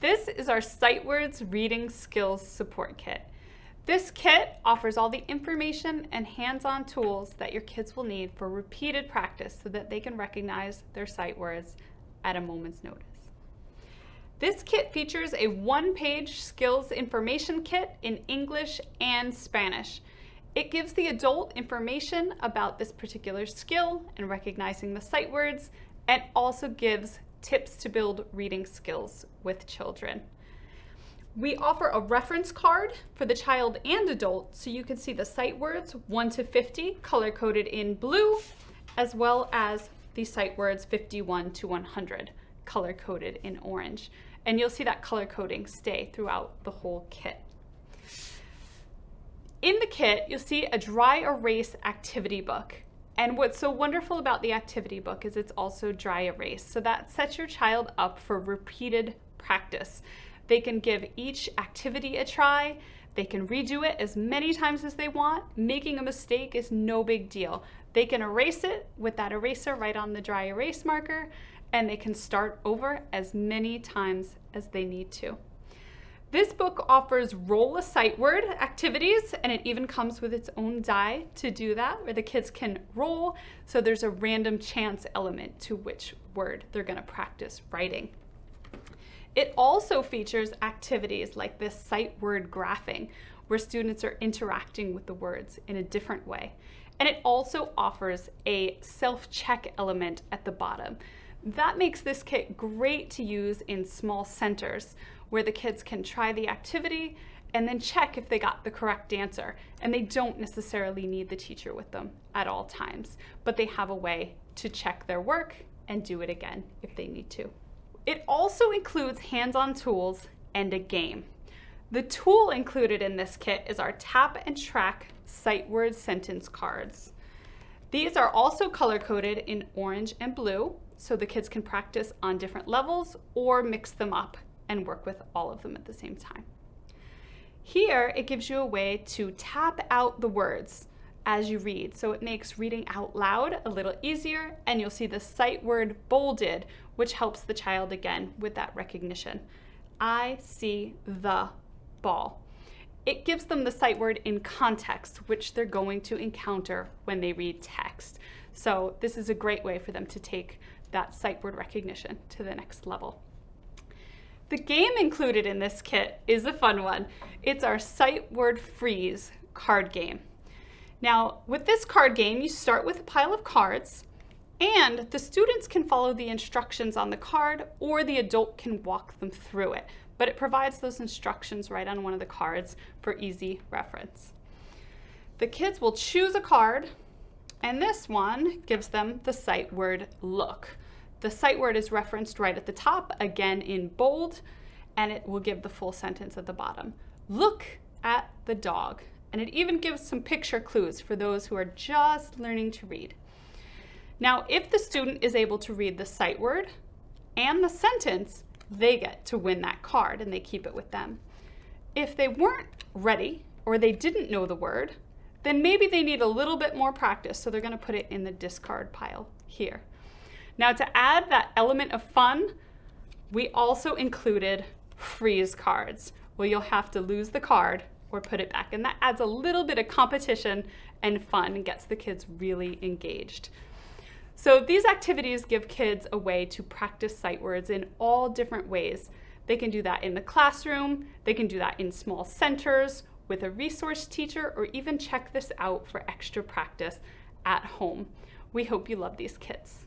This is our Sight Words Reading Skills Support Kit. This kit offers all the information and hands-on tools that your kids will need for repeated practice so that they can recognize their sight words at a moment's notice. This kit features a one-page skills information kit in English and Spanish. It gives the adult information about this particular skill and recognizing the sight words, and also gives tips to build reading skills with children. We offer a reference card for the child and adult so you can see the sight words 1 to 50 color-coded in blue, as well as the sight words 51 to 100 color-coded in orange. And you'll see that color coding stay throughout the whole kit. In the kit, you'll see a dry erase activity book. And what's so wonderful about the activity book is it's also dry erase. So that sets your child up for repeated practice. They can give each activity a try. They can redo it as many times as they want. Making a mistake is no big deal. They can erase it with that eraser right on the dry erase marker, and they can start over as many times as they need to. This book offers roll a sight word activities, and it even comes with its own die to do that, where the kids can roll, so there's a random chance element to which word they're going to practice writing. It also features activities like this sight word graphing, where students are interacting with the words in a different way. And it also offers a self-check element at the bottom. That makes this kit great to use in small centers, where the kids can try the activity and then check if they got the correct answer. And they don't necessarily need the teacher with them at all times, but they have a way to check their work and do it again if they need to. It also includes hands-on tools and a game. The tool included in this kit is our tap and track sight word sentence cards. These are also color-coded in orange and blue, so the kids can practice on different levels or mix them up and work with all of them at the same time. Here, it gives you a way to tap out the words as you read, so it makes reading out loud a little easier, and you'll see the sight word bolded, which helps the child again with that recognition. I see the ball. It gives them the sight word in context, which they're going to encounter when they read text. So this is a great way for them to take that sight word recognition to the next level. The game included in this kit is a fun one. It's our sight word freeze card game. Now, with this card game, you start with a pile of cards, and the students can follow the instructions on the card, or the adult can walk them through it. But it provides those instructions right on one of the cards for easy reference. The kids will choose a card, and this one gives them the sight word look. The sight word is referenced right at the top, again in bold, and it will give the full sentence at the bottom. Look at the dog. And it even gives some picture clues for those who are just learning to read. Now, if the student is able to read the sight word and the sentence, they get to win that card and they keep it with them. If they weren't ready or they didn't know the word, then maybe they need a little bit more practice, so they're going to put it in the discard pile here. Now, to add that element of fun, we also included freeze cards, where you'll have to lose the card or put it back, and that adds a little bit of competition and fun and gets the kids really engaged. So these activities give kids a way to practice sight words in all different ways. They can do that in the classroom, they can do that in small centers with a resource teacher, or even check this out for extra practice at home. We hope you love these kits.